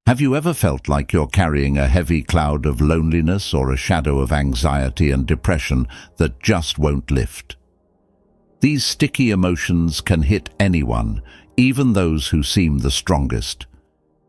Have you ever felt like you're carrying a heavy cloud of loneliness or a shadow of anxiety and depression that just won't lift? These sticky emotions can hit anyone, even those who seem the strongest.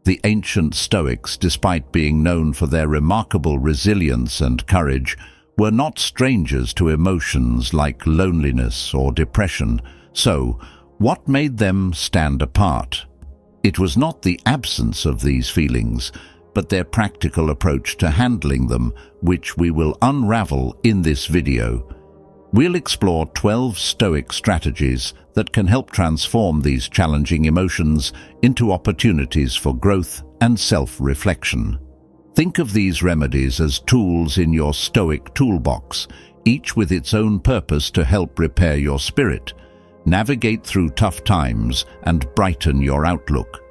The ancient Stoics, despite being known for their remarkable resilience and courage, were not strangers to emotions like loneliness or depression. So, what made them stand apart? It was not the absence of these feelings, but their practical approach to handling them, which we will unravel in this video. We'll explore 12 Stoic strategies that can help transform these challenging emotions into opportunities for growth and self-reflection. Think of these remedies as tools in your Stoic toolbox, each with its own purpose to help repair your spirit, navigate through tough times, and brighten your outlook.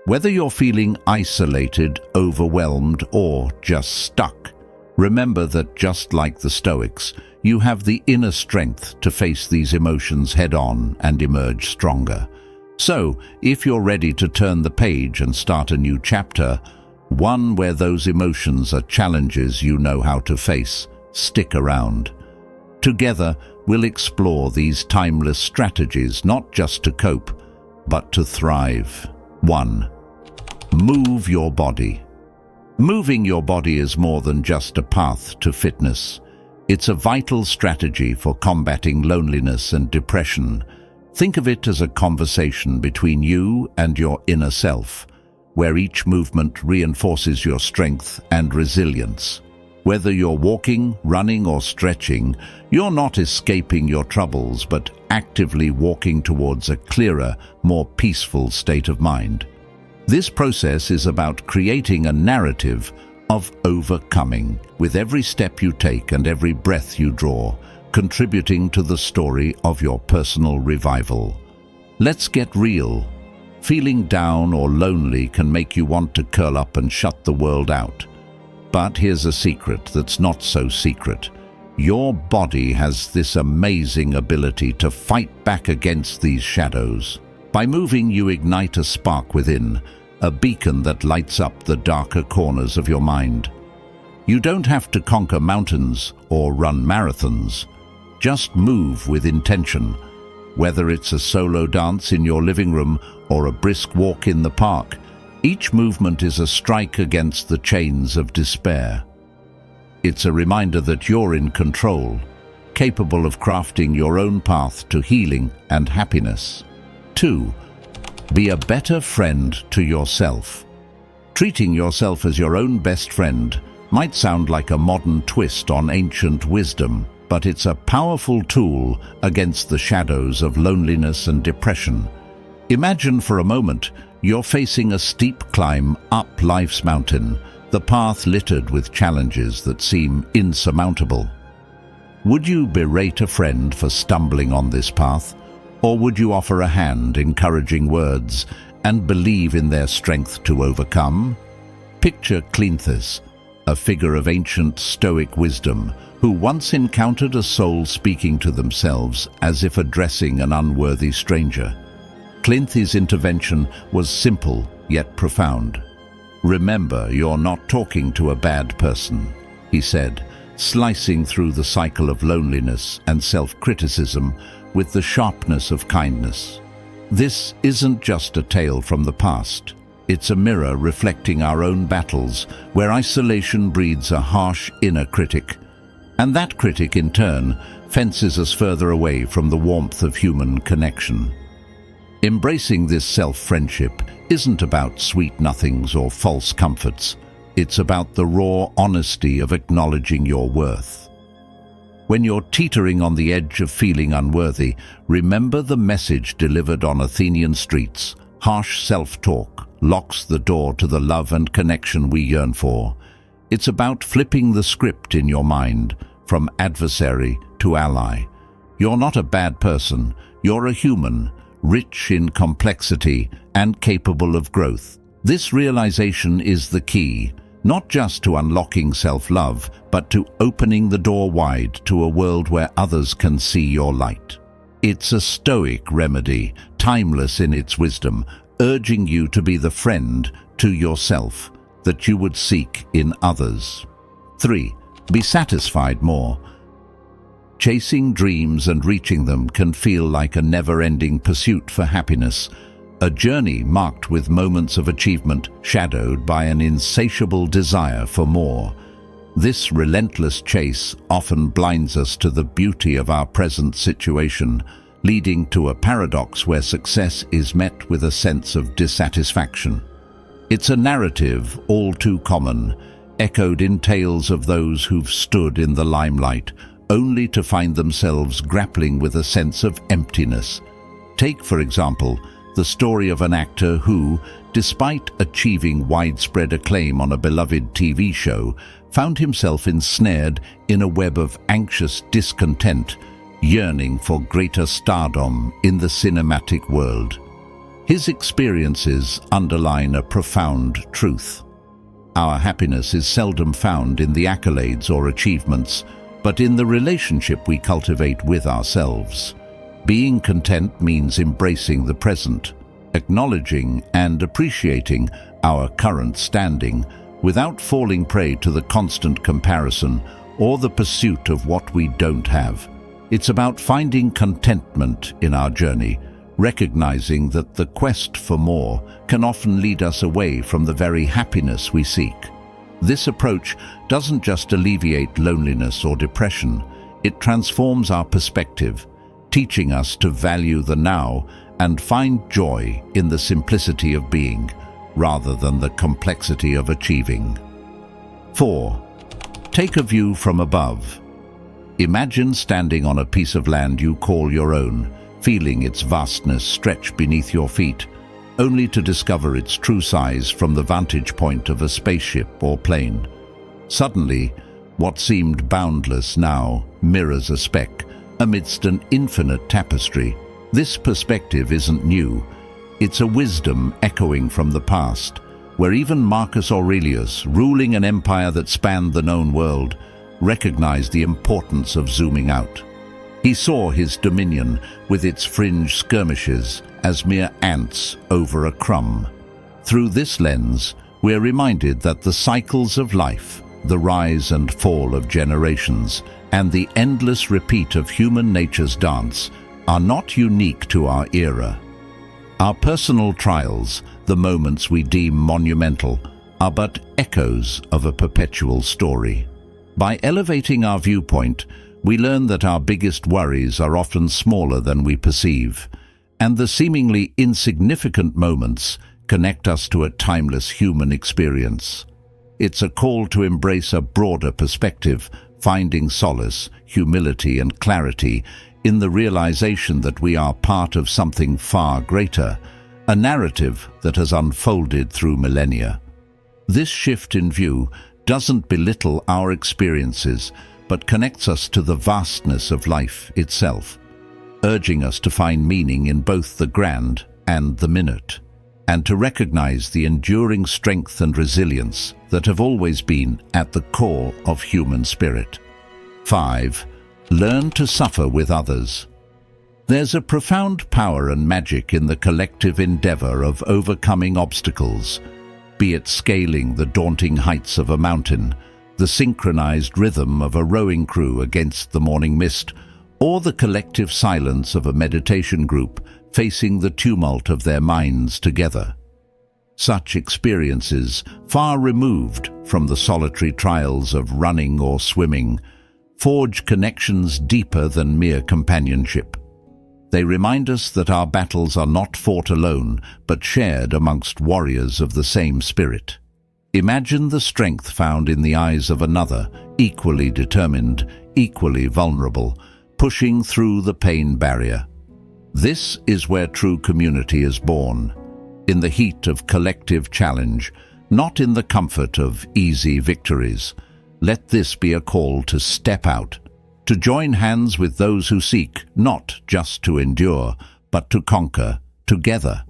Whether you're feeling isolated, overwhelmed, or just stuck, remember that just like the Stoics, you have the inner strength to face these emotions head-on and emerge stronger. So, if you're ready to turn the page and start a new chapter, one where those emotions are challenges you know how to face, stick around. Together, we'll explore these timeless strategies not just to cope, but to thrive. 1. Move your body. Moving your body is more than just a path to fitness. It's a vital strategy for combating loneliness and depression. Think of it as a conversation between you and your inner self, where each movement reinforces your strength and resilience. Whether you're walking, running, or stretching, you're not escaping your troubles, but actively walking towards a clearer, more peaceful state of mind. This process is about creating a narrative of overcoming, with every step you take and every breath you draw, contributing to the story of your personal revival. Let's get real. Feeling down or lonely can make you want to curl up and shut the world out. But here's a secret that's not so secret. Your body has this amazing ability to fight back against these shadows. By moving, you ignite a spark within, a beacon that lights up the darker corners of your mind. You don't have to conquer mountains or run marathons. Just move with intention. Whether it's a solo dance in your living room or a brisk walk in the park, each movement is a strike against the chains of despair. It's a reminder that you're in control, capable of crafting your own path to healing and happiness. 2. Be a better friend to yourself. Treating yourself as your own best friend might sound like a modern twist on ancient wisdom, but it's a powerful tool against the shadows of loneliness and depression. Imagine for a moment you're facing a steep climb up life's mountain, the path littered with challenges that seem insurmountable. Would you berate a friend for stumbling on this path? Or would you offer a hand, encouraging words, and believe in their strength to overcome? Picture Cleanthes, a figure of ancient Stoic wisdom, who once encountered a soul speaking to themselves as if addressing an unworthy stranger. Cleanthes' intervention was simple yet profound. "Remember, you're not talking to a bad person," he said, slicing through the cycle of loneliness and self-criticism with the sharpness of kindness. This isn't just a tale from the past. It's a mirror reflecting our own battles, where isolation breeds a harsh inner critic. And that critic, in turn, fences us further away from the warmth of human connection. Embracing this self-friendship isn't about sweet nothings or false comforts. It's about the raw honesty of acknowledging your worth. When you're teetering on the edge of feeling unworthy, remember the message delivered on Athenian streets. Harsh self-talk locks the door to the love and connection we yearn for. It's about flipping the script in your mind, from adversary to ally. You're not a bad person. You're a human, rich in complexity and capable of growth. This realization is the key, not just to unlocking self-love, but to opening the door wide to a world where others can see your light. It's a Stoic remedy, timeless in its wisdom, urging you to be the friend to yourself, that you would seek in others. 3. Be satisfied more. Chasing dreams and reaching them can feel like a never-ending pursuit for happiness, a journey marked with moments of achievement shadowed by an insatiable desire for more. This relentless chase often blinds us to the beauty of our present situation, leading to a paradox where success is met with a sense of dissatisfaction. It's a narrative all too common, echoed in tales of those who've stood in the limelight, only to find themselves grappling with a sense of emptiness. Take, for example, the story of an actor who, despite achieving widespread acclaim on a beloved TV show, found himself ensnared in a web of anxious discontent, yearning for greater stardom in the cinematic world. His experiences underline a profound truth. Our happiness is seldom found in the accolades or achievements, but in the relationship we cultivate with ourselves. Being content means embracing the present, acknowledging and appreciating our current standing, without falling prey to the constant comparison or the pursuit of what we don't have. It's about finding contentment in our journey, recognizing that the quest for more can often lead us away from the very happiness we seek. This approach doesn't just alleviate loneliness or depression, it transforms our perspective, teaching us to value the now and find joy in the simplicity of being, rather than the complexity of achieving. 4. Take a view from above. Imagine standing on a piece of land you call your own, feeling its vastness stretch beneath your feet, only to discover its true size from the vantage point of a spaceship or plane. Suddenly, what seemed boundless now mirrors a speck amidst an infinite tapestry. This perspective isn't new. It's a wisdom echoing from the past, where even Marcus Aurelius, ruling an empire that spanned the known world, recognized the importance of zooming out. He saw his dominion, with its fringe skirmishes, as mere ants over a crumb. Through this lens, we're reminded that the cycles of life, the rise and fall of generations, and the endless repeat of human nature's dance are not unique to our era. Our personal trials, the moments we deem monumental, are but echoes of a perpetual story. By elevating our viewpoint, we learn that our biggest worries are often smaller than we perceive, and the seemingly insignificant moments connect us to a timeless human experience. It's a call to embrace a broader perspective, finding solace, humility, and clarity in the realization that we are part of something far greater, a narrative that has unfolded through millennia. This shift in view doesn't belittle our experiences, but connects us to the vastness of life itself, urging us to find meaning in both the grand and the minute, and to recognize the enduring strength and resilience that have always been at the core of human spirit. 5. Learn to suffer with others. There's a profound power and magic in the collective endeavor of overcoming obstacles, be it scaling the daunting heights of a mountain, the synchronized rhythm of a rowing crew against the morning mist, or the collective silence of a meditation group facing the tumult of their minds together. Such experiences, far removed from the solitary trials of running or swimming, forge connections deeper than mere companionship. They remind us that our battles are not fought alone, but shared amongst warriors of the same spirit. Imagine the strength found in the eyes of another, equally determined, equally vulnerable, pushing through the pain barrier. This is where true community is born, in the heat of collective challenge, not in the comfort of easy victories. Let this be a call to step out, to join hands with those who seek not just to endure, but to conquer together.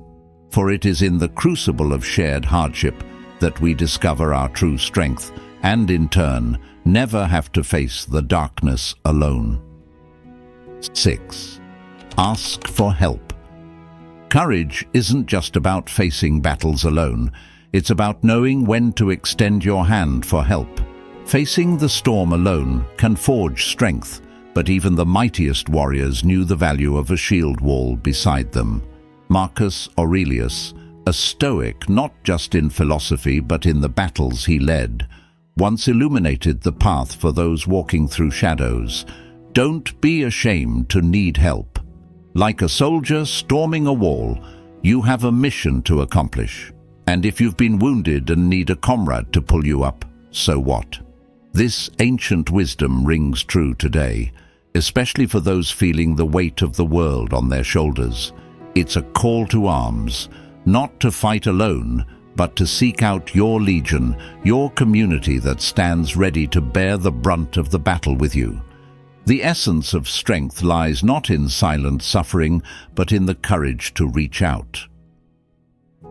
For it is in the crucible of shared hardship that we discover our true strength, and in turn, never have to face the darkness alone. 6. Ask for help. Courage isn't just about facing battles alone. It's about knowing when to extend your hand for help. Facing the storm alone can forge strength, but even the mightiest warriors knew the value of a shield wall beside them. Marcus Aurelius, a Stoic not just in philosophy but in the battles he led, once illuminated the path for those walking through shadows. Don't be ashamed to need help. Like a soldier storming a wall, you have a mission to accomplish. And if you've been wounded and need a comrade to pull you up, so what? This ancient wisdom rings true today, especially for those feeling the weight of the world on their shoulders. It's a call to arms, not to fight alone, but to seek out your legion, your community that stands ready to bear the brunt of the battle with you. The essence of strength lies not in silent suffering, but in the courage to reach out.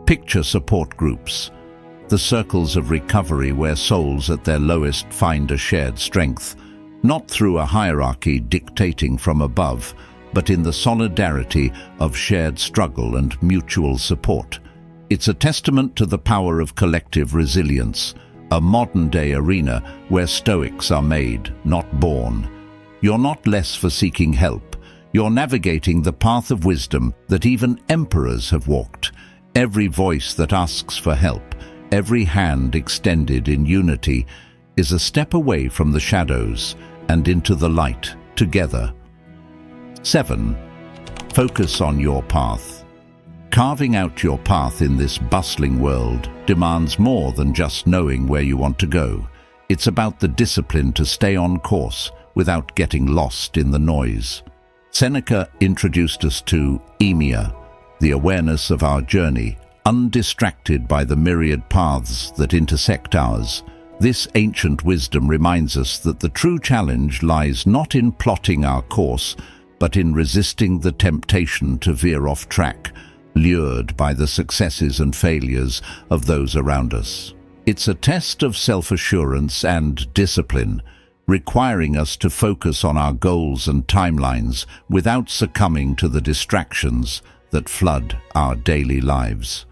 Picture support groups, the circles of recovery where souls at their lowest find a shared strength, not through a hierarchy dictating from above, but in the solidarity of shared struggle and mutual support. It's a testament to the power of collective resilience, a modern-day arena where Stoics are made, not born. You're not less for seeking help. You're navigating the path of wisdom that even emperors have walked. Every voice that asks for help, every hand extended in unity, is a step away from the shadows and into the light together. 7. Focus on your path. Carving out your path in this bustling world demands more than just knowing where you want to go. It's about the discipline to stay on course without getting lost in the noise. Seneca introduced us to emia, the awareness of our journey, undistracted by the myriad paths that intersect ours. This ancient wisdom reminds us that the true challenge lies not in plotting our course, but in resisting the temptation to veer off track, lured by the successes and failures of those around us. It's a test of self-assurance and discipline, requiring us to focus on our goals and timelines without succumbing to the distractions that flood our daily lives.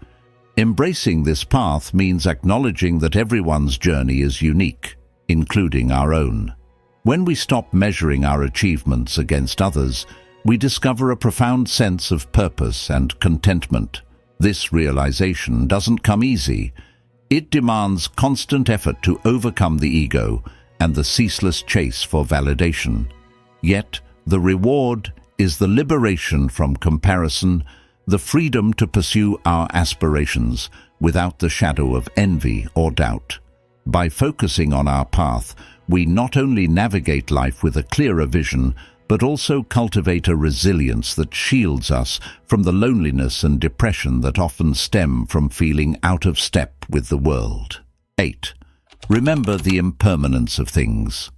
Embracing this path means acknowledging that everyone's journey is unique, including our own. When we stop measuring our achievements against others, we discover a profound sense of purpose and contentment. This realization doesn't come easy. It demands constant effort to overcome the ego and the ceaseless chase for validation. Yet, the reward is the liberation from comparison, the freedom to pursue our aspirations without the shadow of envy or doubt. By focusing on our path, we not only navigate life with a clearer vision, but also cultivate a resilience that shields us from the loneliness and depression that often stem from feeling out of step with the world. 8. Remember the impermanence of things.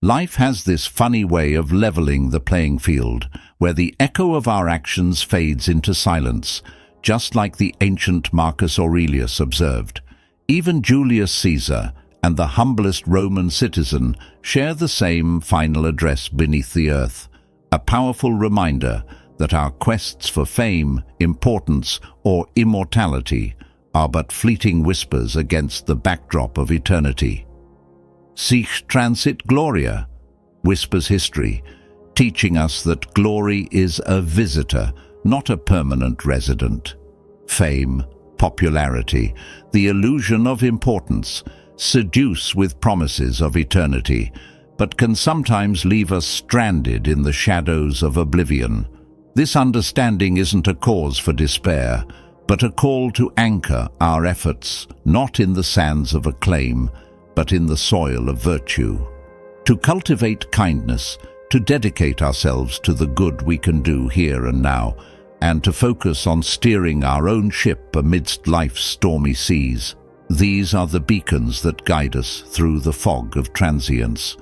Life has this funny way of leveling the playing field, where the echo of our actions fades into silence, just like the ancient Marcus Aurelius observed. Even Julius Caesar and the humblest Roman citizen share the same final address beneath the earth, a powerful reminder that our quests for fame, importance, or immortality are but fleeting whispers against the backdrop of eternity. Sic transit gloria, whispers history, teaching us that glory is a visitor, not a permanent resident. Fame, popularity, the illusion of importance, seduce with promises of eternity, but can sometimes leave us stranded in the shadows of oblivion. This understanding isn't a cause for despair, but a call to anchor our efforts not in the sands of acclaim, but in the soil of virtue. To cultivate kindness, to dedicate ourselves to the good we can do here and now, and to focus on steering our own ship amidst life's stormy seas. These are the beacons that guide us through the fog of transience.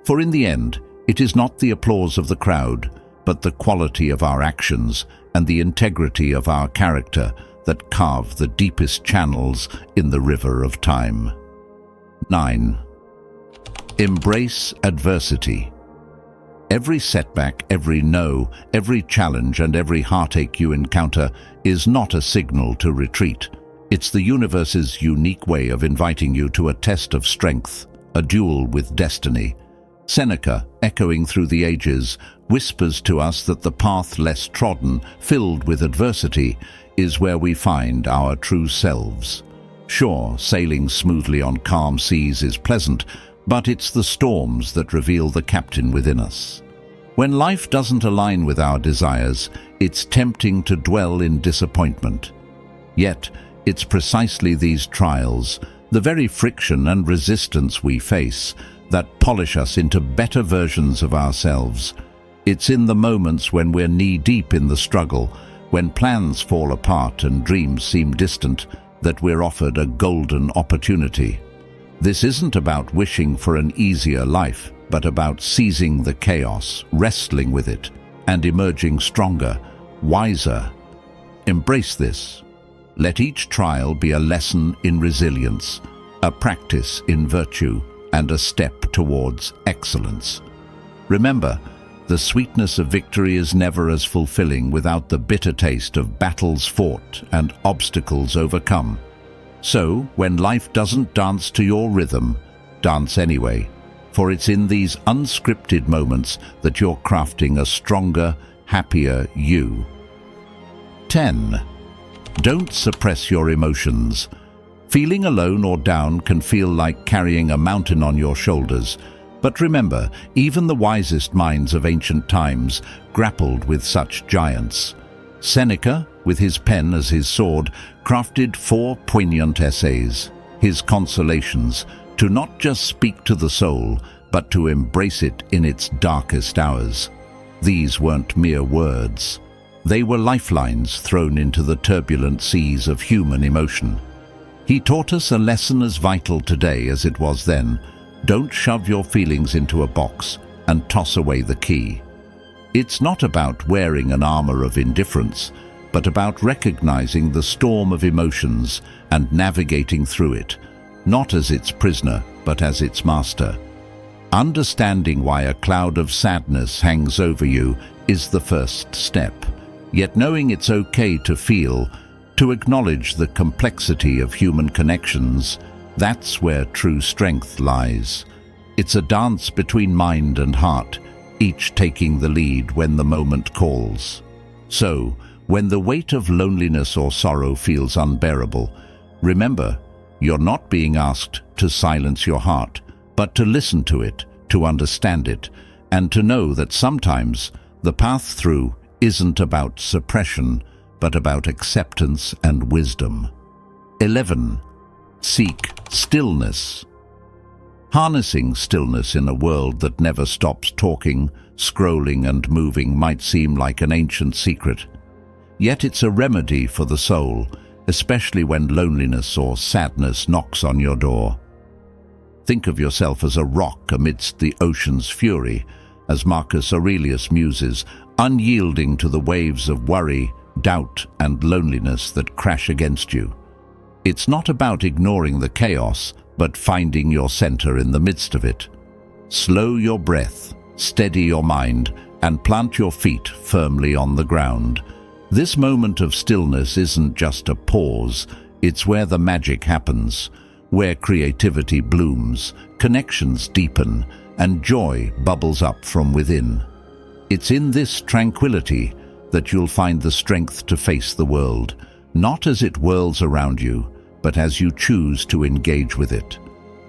For in the end, it is not the applause of the crowd, but the quality of our actions and the integrity of our character that carve the deepest channels in the river of time. 9. Embrace adversity. Every setback, every no, every challenge and every heartache you encounter is not a signal to retreat. It's the universe's unique way of inviting you to a test of strength, a duel with destiny. Seneca, echoing through the ages, whispers to us that the path less trodden, filled with adversity, is where we find our true selves. Sure, sailing smoothly on calm seas is pleasant, but it's the storms that reveal the captain within us. When life doesn't align with our desires, it's tempting to dwell in disappointment. Yet, it's precisely these trials, the very friction and resistance we face, that polish us into better versions of ourselves. It's in the moments when we're knee-deep in the struggle, when plans fall apart and dreams seem distant, that we're offered a golden opportunity. This isn't about wishing for an easier life, but about seizing the chaos, wrestling with it, and emerging stronger, wiser. Embrace this. Let each trial be a lesson in resilience, a practice in virtue, and a step towards excellence. Remember, the sweetness of victory is never as fulfilling without the bitter taste of battles fought and obstacles overcome. So, when life doesn't dance to your rhythm, dance anyway, for it's in these unscripted moments that you're crafting a stronger, happier you. 10. Don't suppress your emotions. Feeling alone or down can feel like carrying a mountain on your shoulders. But remember, even the wisest minds of ancient times grappled with such giants. Seneca, with his pen as his sword, crafted 4 poignant essays, his consolations, to not just speak to the soul, but to embrace it in its darkest hours. These weren't mere words. They were lifelines thrown into the turbulent seas of human emotion. He taught us a lesson as vital today as it was then. Don't shove your feelings into a box and toss away the key. It's not about wearing an armor of indifference, but about recognizing the storm of emotions and navigating through it, not as its prisoner, but as its master. Understanding why a cloud of sadness hangs over you is the first step. Yet knowing it's okay to feel, to acknowledge the complexity of human connections, that's where true strength lies. It's a dance between mind and heart, each taking the lead when the moment calls. So, when the weight of loneliness or sorrow feels unbearable, remember, you're not being asked to silence your heart, but to listen to it, to understand it, and to know that sometimes the path through isn't about suppression, but about acceptance and wisdom. 11. Seek stillness. Harnessing stillness in a world that never stops talking, scrolling and moving might seem like an ancient secret. Yet it's a remedy for the soul, especially when loneliness or sadness knocks on your door. Think of yourself as a rock amidst the ocean's fury, as Marcus Aurelius muses, unyielding to the waves of worry, doubt, and loneliness that crash against you. It's not about ignoring the chaos, but finding your center in the midst of it. Slow your breath, steady your mind, and plant your feet firmly on the ground. This moment of stillness isn't just a pause, it's where the magic happens, where creativity blooms, connections deepen, and joy bubbles up from within. It's in this tranquility that you'll find the strength to face the world, not as it whirls around you, but as you choose to engage with it.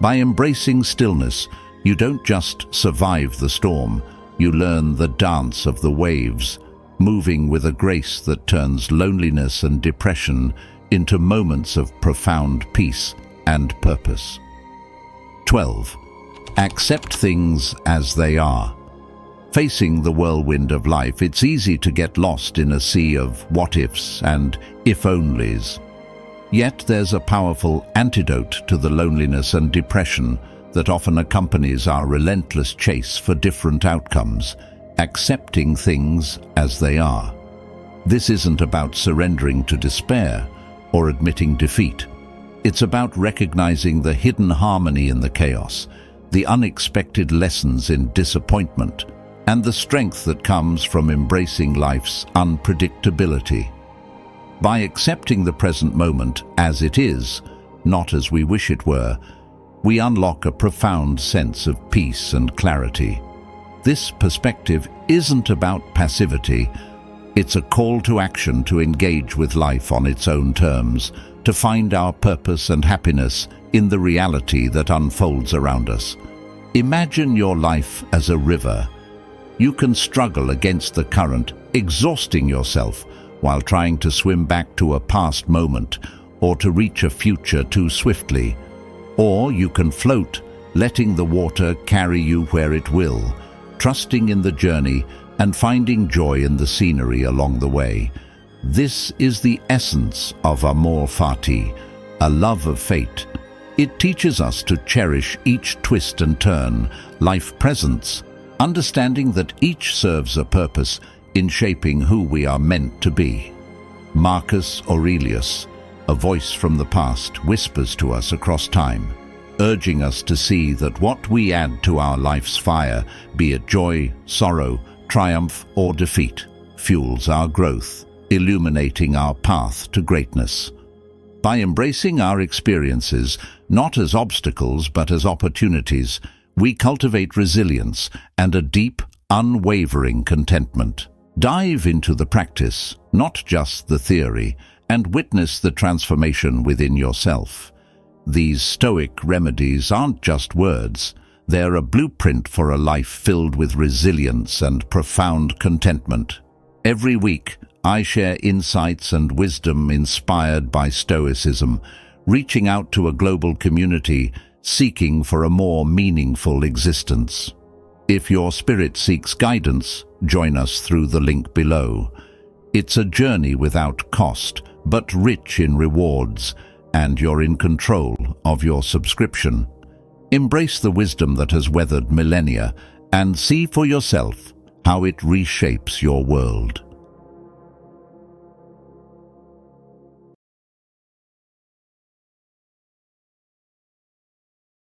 By embracing stillness, you don't just survive the storm, you learn the dance of the waves, moving with a grace that turns loneliness and depression into moments of profound peace and purpose. 12. Accept things as they are. Facing the whirlwind of life, it's easy to get lost in a sea of what-ifs and if-onlys. Yet there's a powerful antidote to the loneliness and depression that often accompanies our relentless chase for different outcomes, accepting things as they are. This isn't about surrendering to despair or admitting defeat. It's about recognizing the hidden harmony in the chaos, the unexpected lessons in disappointment, and the strength that comes from embracing life's unpredictability. By accepting the present moment as it is, not as we wish it were, we unlock a profound sense of peace and clarity. This perspective isn't about passivity. It's a call to action to engage with life on its own terms, to find our purpose and happiness in the reality that unfolds around us. Imagine your life as a river. You can struggle against the current, exhausting yourself while trying to swim back to a past moment or to reach a future too swiftly. Or you can float, letting the water carry you where it will, trusting in the journey and finding joy in the scenery along the way. This is the essence of amor fati, a love of fate. It teaches us to cherish each twist and turn, life presents, understanding that each serves a purpose in shaping who we are meant to be. Marcus Aurelius, a voice from the past, whispers to us across time, urging us to see that what we add to our life's fire, be it joy, sorrow, triumph, or defeat, fuels our growth, illuminating our path to greatness. By embracing our experiences, not as obstacles but as opportunities, we cultivate resilience and a deep, unwavering contentment. Dive into the practice, not just the theory, and witness the transformation within yourself. These Stoic remedies aren't just words. They're a blueprint for a life filled with resilience and profound contentment. Every week, I share insights and wisdom inspired by Stoicism, reaching out to a global community seeking for a more meaningful existence. If your spirit seeks guidance, join us through the link below. It's a journey without cost, but rich in rewards, and you're in control of your subscription. Embrace the wisdom that has weathered millennia and see for yourself how it reshapes your world.